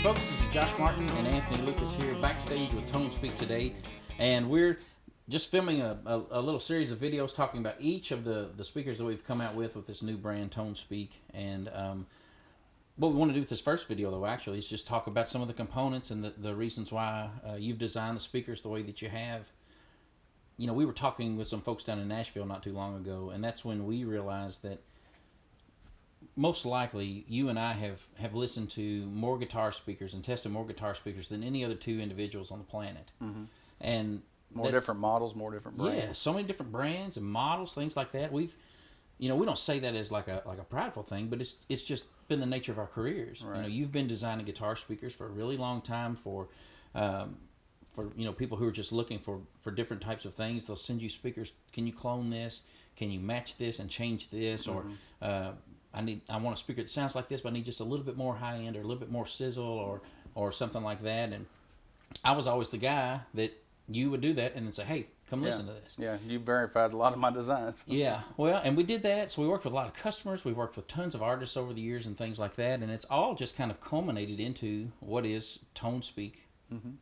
folks, this is Josh Martin and Anthony Lucas here backstage with ToneSpeak today, and we're just filming a little series of videos talking about each of the speakers that we've come out with this new brand ToneSpeak. And what we want to do with this first video, though, actually, is just talk about some of the components and the reasons why you've designed the speakers the way that you have. You know, we were talking with some folks down in Nashville not too long ago, and that's when we realized that most likely you and I have listened to more guitar speakers and tested more guitar speakers than any other two individuals on the planet. Mm-hmm. And more different models, more different brands. Yeah, so many different brands and models, things like that. We don't say that as like a prideful thing, but it's just been the nature of our careers. Right. You know, you've been designing guitar speakers for a really long time for people who are just looking for different types of things. They'll send you speakers. Can you clone this? Can you match this and change this? Mm-hmm. Or I want a speaker that sounds like this, but I need just a little bit more high end or a little bit more sizzle or something like that. And I was always the guy that you would do that and then say, hey, come listen to this. Yeah, you verified a lot of my designs. Yeah, well, and we did that. So we worked with a lot of customers. We've worked with tons of artists over the years and things like that. And it's all just kind of culminated into what is ToneSpeak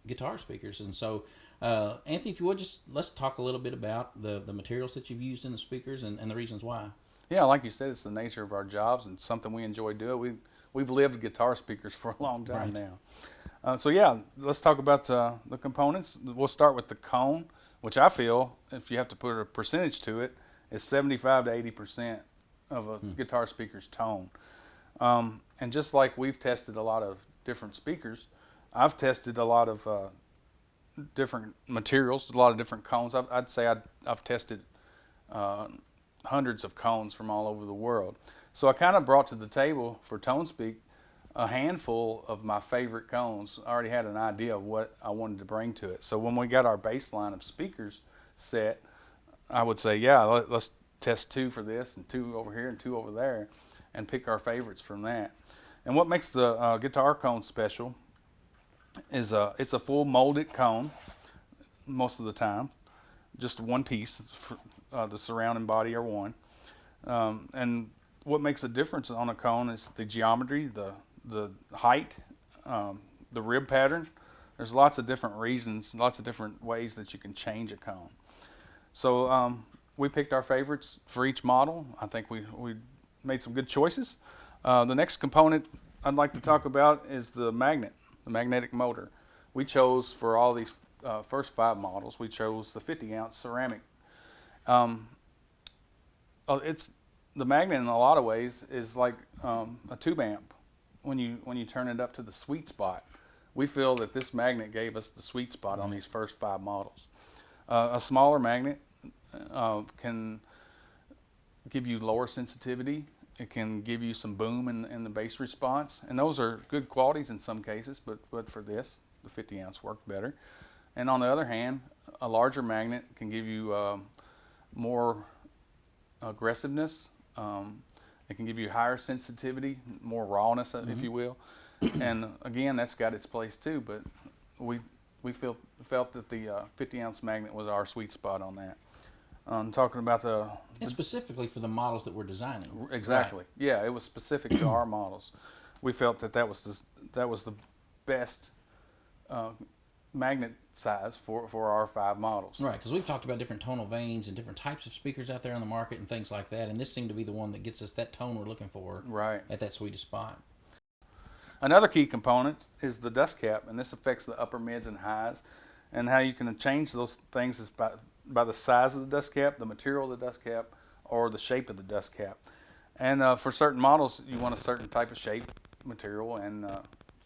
guitar speakers. And so, Anthony, if you would, let's talk a little bit about the materials that you've used in the speakers and the reasons why. Yeah, like you said, it's the nature of our jobs and something we enjoy doing. We've lived guitar speakers for a long time now. So yeah, let's talk about the components. We'll start with the cone, which I feel, if you have to put a percentage to it, is 75 to 80% of a guitar speaker's tone. And just like we've tested a lot of different speakers, I've tested a lot of different materials, a lot of different cones. I'd say I've tested hundreds of cones from all over the world. So I kind of brought to the table for ToneSpeak a handful of my favorite cones. I already had an idea of what I wanted to bring to it. So when we got our baseline of speakers set, I would say, yeah, let's test two for this and two over here and two over there and pick our favorites from that. And what makes the guitar cone special is it's a full molded cone most of the time, just one piece. The surrounding body are one. And what makes a difference on a cone is the geometry, the height, the rib pattern. There's lots of different reasons, lots of different ways that you can change a cone. So we picked our favorites for each model. I think we made some good choices. The next component I'd like to talk about is the magnetic motor. We chose for all these first 5 models, we chose the 50-ounce ceramic. It's the magnet in a lot of ways is like a tube amp. When you turn it up to the sweet spot, we feel that this magnet gave us the sweet spot on these first 5 models. A smaller magnet can give you lower sensitivity. It can give you some boom in the bass response, and those are good qualities in some cases. But for this, the 50-ounce worked better. And on the other hand, a larger magnet can give you more aggressiveness. It can give you higher sensitivity, more rawness, if you will. And again, that's got its place too. But we felt that the 50-ounce magnet was our sweet spot on that. Talking about and specifically for the models that we're designing. Exactly. Right. Yeah, it was specific to our models. We felt that was the best magnet size for our 5 models. Right, because we've talked about different tonal veins and different types of speakers out there on the market and things like that, and this seemed to be the one that gets us that tone we're looking for at that sweet spot. Another key component is the dust cap, and this affects the upper mids and highs, and how you can change those things is by the size of the dust cap, the material of the dust cap, or the shape of the dust cap. And for certain models, you want a certain type of shape, material, and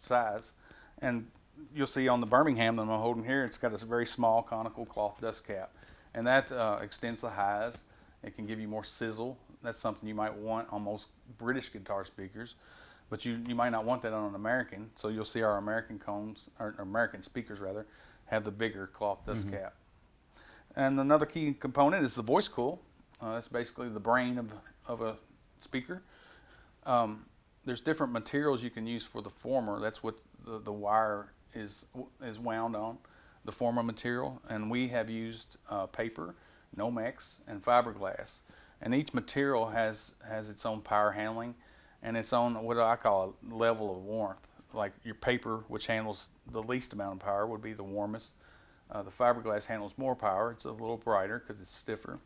size. And you'll see on the Birmingham that I'm holding here, it's got a very small conical cloth dust cap, and that extends the highs. It can give you more sizzle. That's something you might want on most British guitar speakers, but you might not want that on an American. So you'll see our American cones, or American speakers rather, have the bigger cloth dust cap. And another key component is the voice coil. That's basically the brain of a speaker. There's different materials you can use for the former. That's what the wire is wound on, the former material. And we have used paper, Nomex, and fiberglass. And each material has its own power handling and its own what I call a level of warmth. like your paper, which handles the least amount of power, would be the warmest. The fiberglass handles more power. It's a little brighter because it's stiffer.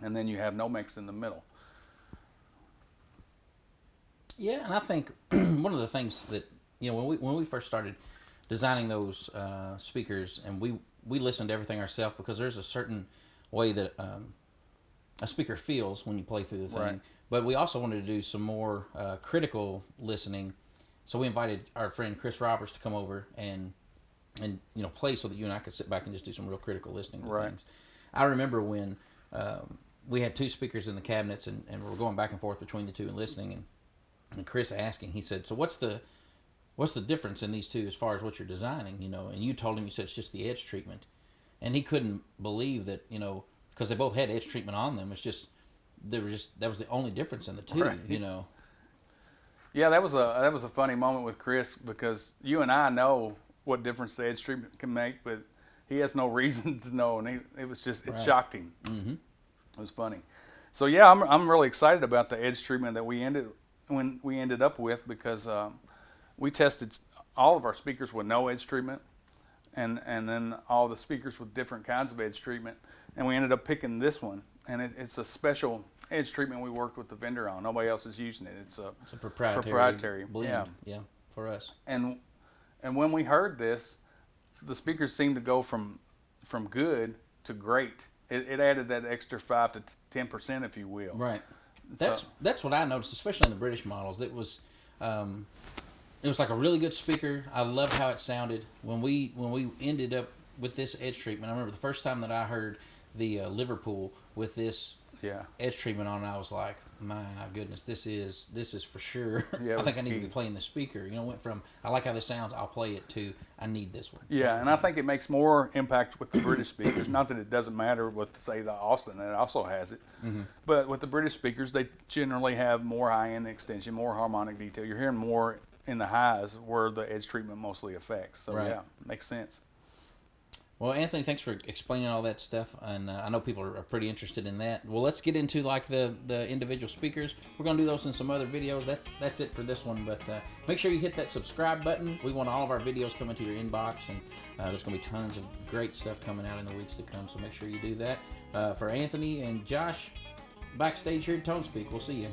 And then you have Nomex in the middle. Yeah, and I think one of the things that, when we first started designing those speakers, and we listened to everything ourselves, because there's a certain way that a speaker feels when you play through the thing. Right. But we also wanted to do some more critical listening, so we invited our friend Chris Roberts to come over and play, so that you and I could sit back and just do some real critical listening to Right. things. I remember when we had two speakers in the cabinets, and we were going back and forth between the two and listening, and Chris asking, he said, "So what's the difference in these two as far as what you're designing?" And you told him, you said it's just the edge treatment, and he couldn't believe that, because they both had edge treatment on them. It's just that was the only difference in the two. Right. Yeah, that was a funny moment with Chris, because you and I know what difference the edge treatment can make, but he has no reason to know, and it shocked him. Mm-hmm. It was funny. So yeah, I'm really excited about the edge treatment that we ended up with, because we tested all of our speakers with no edge treatment, and then all the speakers with different kinds of edge treatment, and we ended up picking this one, and it's a special edge treatment we worked with the vendor on. Nobody else is using it. It's a proprietary blend. Yeah, for us. And when we heard this, the speakers seemed to go from good to great. It added that extra 5 to 10%, if you will. Right. That's what I noticed, especially in the British models. It was like a really good speaker. I loved how it sounded. When we ended up with this edge treatment, I remember the first time that I heard the Liverpool with this edge treatment on, I was like, my goodness, this is for sure. Yeah, I think I need to be playing the speaker. Went from, I like how this sounds, I'll play it, to I need this one. Yeah, and I think it makes more impact with the British speakers. Not that it doesn't matter with, say, the Austin, it also has it. Mm-hmm. But with the British speakers, they generally have more high-end extension, more harmonic detail. You're hearing more in the highs where the edge treatment mostly affects. So right. Yeah, makes sense. Well, Anthony, thanks for explaining all that stuff, and I know people are pretty interested in that. Well, let's get into like the individual speakers. We're going to do those in some other videos. That's it for this one, but make sure you hit that subscribe button. We want all of our videos coming to your inbox, and there's going to be tons of great stuff coming out in the weeks to come, so make sure you do that. For Anthony and Josh, Backstage here at ToneSpeak, we'll see you.